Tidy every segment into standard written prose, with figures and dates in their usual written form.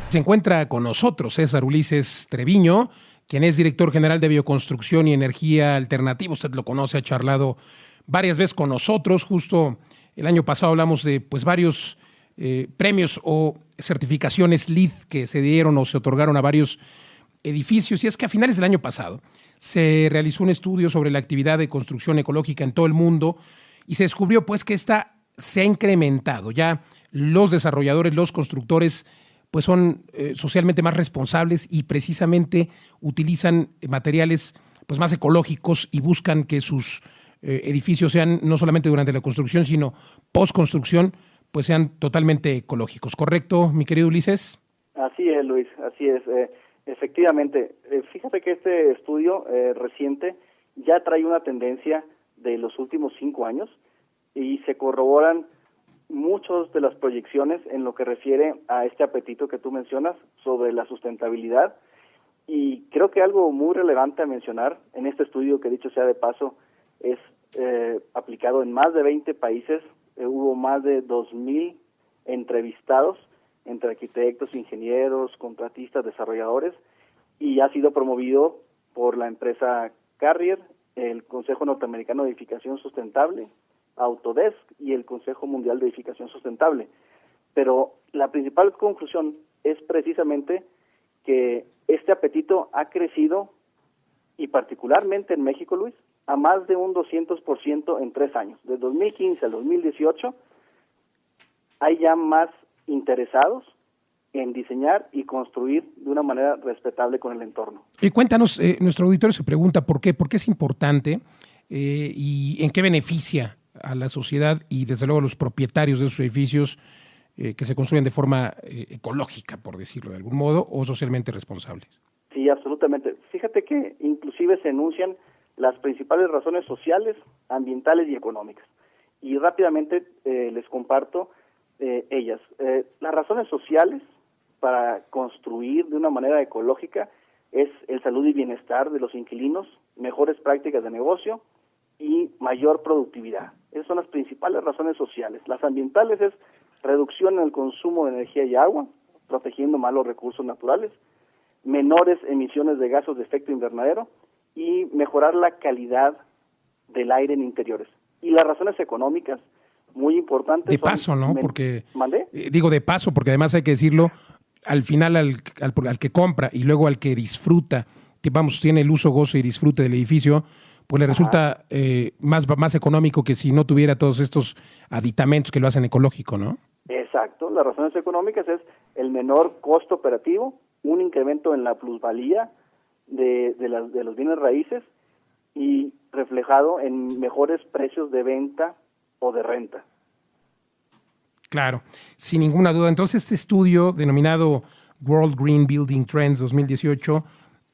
Se encuentra con nosotros César Ulises Treviño, quien es director general de Bioconstrucción y Energía Alternativa. Usted lo conoce, ha charlado varias veces con nosotros. Justo el año pasado hablamos de varios premios o certificaciones LEED que se dieron o se otorgaron a varios edificios. Y es que a finales del año pasado se realizó un estudio sobre la actividad de construcción ecológica en todo el mundo y se descubrió que esta se ha incrementado. Ya los desarrolladores, los constructores son socialmente más responsables y precisamente utilizan materiales más ecológicos y buscan que sus edificios sean no solamente durante la construcción, sino post-construcción, sean totalmente ecológicos. ¿Correcto, mi querido Ulises? Así es, Luis, así es. Efectivamente, fíjate que este estudio reciente ya trae una tendencia de los últimos 5 años y se corroboran muchas de las proyecciones en lo que refiere a este apetito que tú mencionas sobre la sustentabilidad. Y creo que algo muy relevante a mencionar en este estudio, que dicho sea de paso, es aplicado en más de 20 países. Hubo más de 2,000 entrevistados entre arquitectos, ingenieros, contratistas, desarrolladores, y ha sido promovido por la empresa Carrier, el Consejo Norteamericano de Edificación Sustentable, Autodesk y el Consejo Mundial de Edificación Sustentable. Pero la principal conclusión es precisamente que este apetito ha crecido, y particularmente en México, Luis, a más de un 200% en 3 años. De 2015 al 2018 hay ya más interesados en diseñar y construir de una manera respetable con el entorno. Y cuéntanos, nuestro auditorio se pregunta por qué es importante y en qué beneficia a la sociedad y desde luego a los propietarios de esos edificios que se construyen de forma ecológica, por decirlo de algún modo, o socialmente responsables. Sí, absolutamente. Fíjate que inclusive se enuncian las principales razones sociales, ambientales y económicas. Y rápidamente les comparto ellas. Las razones sociales para construir de una manera ecológica es el salud y bienestar de los inquilinos, mejores prácticas de negocio y mayor productividad. Esas son las principales razones sociales. Las ambientales es reducción en el consumo de energía y agua, protegiendo más los recursos naturales, menores emisiones de gases de efecto invernadero y mejorar la calidad del aire en interiores. Y las razones económicas, muy importantes. De paso, ¿no? Porque ¿Mandé? Digo de paso, porque además hay que decirlo, al final al que compra y luego al que disfruta, que tiene el uso, gozo y disfrute del edificio, le resulta más económico que si no tuviera todos estos aditamentos que lo hacen ecológico, ¿no? Exacto, las razones económicas es el menor costo operativo, un incremento en la plusvalía de los bienes raíces y reflejado en mejores precios de venta o de renta. Claro, sin ninguna duda. Entonces, este estudio denominado World Green Building Trends 2018,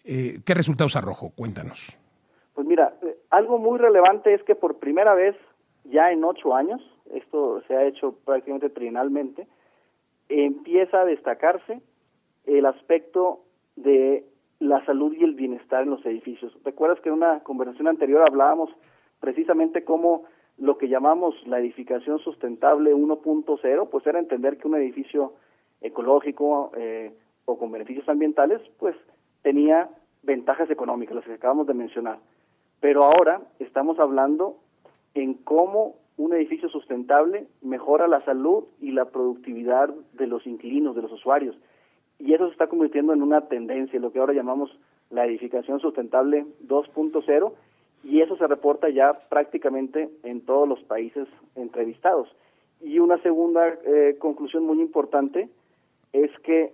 ¿qué resultados arrojó? Cuéntanos. Pues mira, algo muy relevante es que por primera vez, ya en 8 años, esto se ha hecho prácticamente trienalmente, empieza a destacarse el aspecto de la salud y el bienestar en los edificios. ¿Recuerdas que en una conversación anterior hablábamos precisamente cómo lo que llamamos la edificación sustentable 1.0, pues era entender que un edificio ecológico o con beneficios ambientales, pues tenía ventajas económicas, las que acabamos de mencionar. Pero ahora estamos hablando en cómo un edificio sustentable mejora la salud y la productividad de los inquilinos, de los usuarios. Y eso se está convirtiendo en una tendencia, lo que ahora llamamos la edificación sustentable 2.0, y eso se reporta ya prácticamente en todos los países entrevistados. Y una segunda conclusión muy importante es que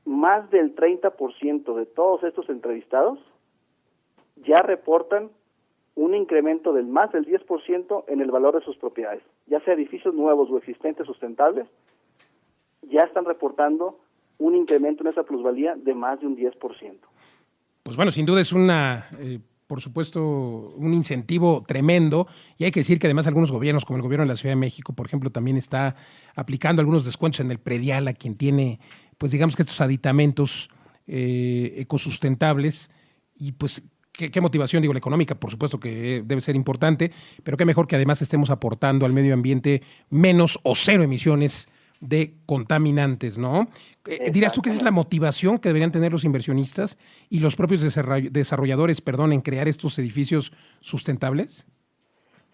más del 30% de todos estos entrevistados ya reportan un incremento del más del 10% en el valor de sus propiedades, ya sea edificios nuevos o existentes sustentables, ya están reportando un incremento en esa plusvalía de más de un 10%. Pues bueno, sin duda es por supuesto, un incentivo tremendo, y hay que decir que además algunos gobiernos, como el gobierno de la Ciudad de México, por ejemplo, también está aplicando algunos descuentos en el predial a quien tiene, digamos que estos aditamentos ecosustentables, y ¿Qué motivación? Digo, la económica, por supuesto que debe ser importante, pero qué mejor que además estemos aportando al medio ambiente menos o cero emisiones de contaminantes, ¿no? ¿Dirías tú que esa es la motivación que deberían tener los inversionistas y los propios desarrolladores, en crear estos edificios sustentables?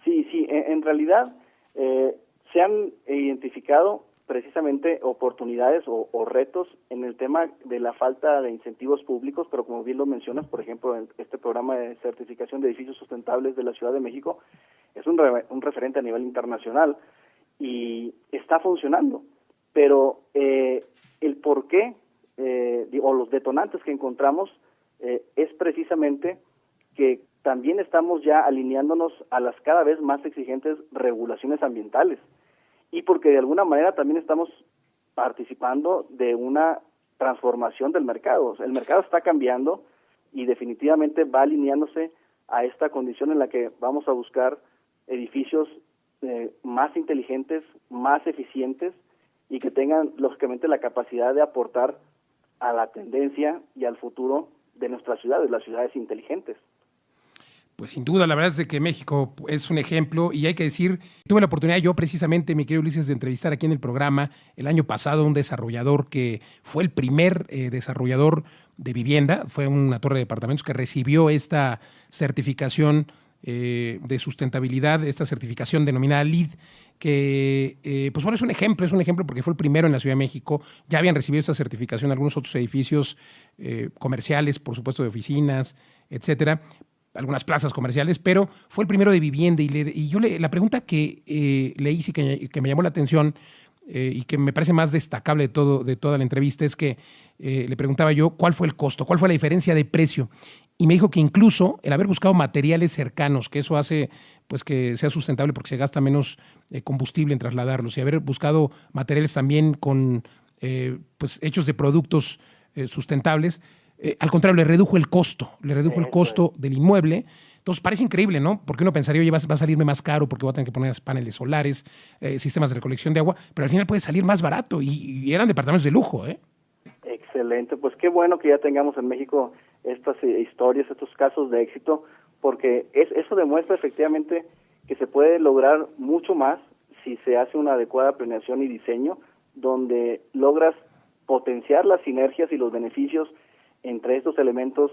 Sí, en realidad se han identificado precisamente oportunidades o retos en el tema de la falta de incentivos públicos, pero como bien lo mencionas, por ejemplo, en este programa de certificación de edificios sustentables de la Ciudad de México es un referente a nivel internacional y está funcionando, pero el por qué o los detonantes que encontramos es precisamente que también estamos ya alineándonos a las cada vez más exigentes regulaciones ambientales y porque de alguna manera también estamos participando de una transformación del mercado. El mercado está cambiando y definitivamente va alineándose a esta condición en la que vamos a buscar edificios más inteligentes, más eficientes y que tengan lógicamente la capacidad de aportar a la tendencia y al futuro de nuestras ciudades, las ciudades inteligentes. Pues sin duda, la verdad es de que México es un ejemplo y hay que decir, tuve la oportunidad yo precisamente, mi querido Ulises, de entrevistar aquí en el programa el año pasado a un desarrollador que fue el primer desarrollador de vivienda, fue una torre de departamentos que recibió esta certificación de sustentabilidad, esta certificación denominada LEED, que es un ejemplo porque fue el primero en la Ciudad de México. Ya habían recibido esta certificación algunos otros edificios comerciales, por supuesto de oficinas, etcétera, algunas plazas comerciales, pero fue el primero de vivienda y yo la pregunta que le hice que me llamó la atención y que me parece más destacable de toda la entrevista es que le preguntaba yo cuál fue el costo, cuál fue la diferencia de precio. Y me dijo que incluso el haber buscado materiales cercanos, que eso hace pues que sea sustentable porque se gasta menos combustible en trasladarlos, y haber buscado materiales también con hechos de productos sustentables, al contrario, le redujo el costo del inmueble. Entonces parece increíble, ¿no? Porque uno pensaría, oye, va a salirme más caro porque voy a tener que poner paneles solares, sistemas de recolección de agua, pero al final puede salir más barato y eran departamentos de lujo, ¿eh? Excelente, pues qué bueno que ya tengamos en México estas historias, estos casos de éxito, porque eso demuestra efectivamente que se puede lograr mucho más si se hace una adecuada planeación y diseño, donde logras potenciar las sinergias y los beneficios entre estos elementos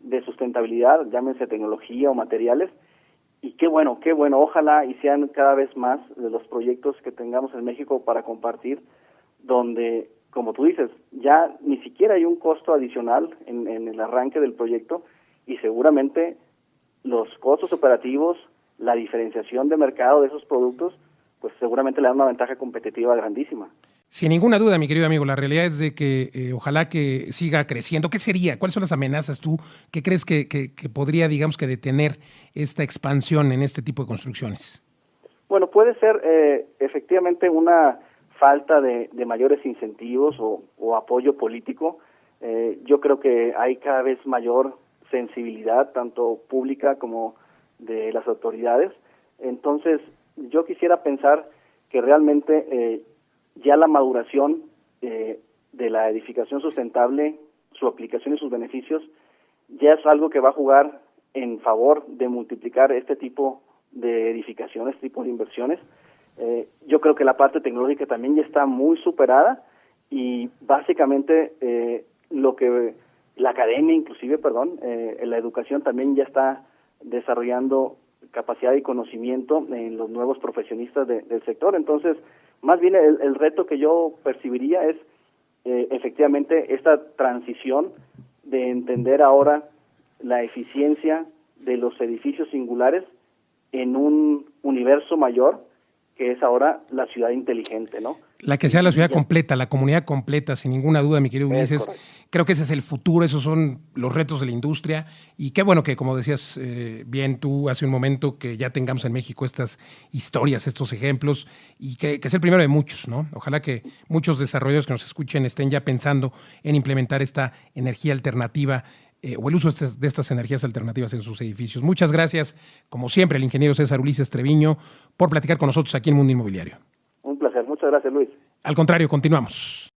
de sustentabilidad, llámense tecnología o materiales, y qué bueno, ojalá y sean cada vez más de los proyectos que tengamos en México para compartir, donde, como tú dices, ya ni siquiera hay un costo adicional en el arranque del proyecto y seguramente los costos operativos, la diferenciación de mercado de esos productos, pues seguramente le dan una ventaja competitiva grandísima. Sin ninguna duda, mi querido amigo, la realidad es de que ojalá que siga creciendo. ¿Qué sería? ¿Cuáles son las amenazas tú? ¿Qué crees que podría, digamos, que detener esta expansión en este tipo de construcciones? Bueno, puede ser efectivamente una falta de mayores incentivos o apoyo político. Yo creo que hay cada vez mayor sensibilidad, tanto pública como de las autoridades. Entonces, yo quisiera pensar que realmente ya la maduración de la edificación sustentable, su aplicación y sus beneficios, ya es algo que va a jugar en favor de multiplicar este tipo de edificaciones, este tipo de inversiones. Yo creo que la parte tecnológica también ya está muy superada y básicamente lo que la academia inclusive, la educación también ya está desarrollando capacidad y conocimiento en los nuevos profesionistas del sector. Entonces, más bien el reto que yo percibiría es efectivamente esta transición de entender ahora la eficiencia de los edificios singulares en un universo mayor que es ahora la ciudad inteligente, ¿no? La que sea la ciudad completa, la comunidad completa, sin ninguna duda, mi querido Ulises. Creo que ese es el futuro, esos son los retos de la industria. Y qué bueno que, como decías bien tú hace un momento, que ya tengamos en México estas historias, estos ejemplos, y que es el primero de muchos, ¿no? Ojalá que muchos desarrolladores que nos escuchen estén ya pensando en implementar esta energía alternativa o el uso de estas energías alternativas en sus edificios. Muchas gracias, como siempre, al ingeniero César Ulises Treviño, por platicar con nosotros aquí en Mundo Inmobiliario. Un placer. Muchas gracias, Luis. Al contrario, continuamos.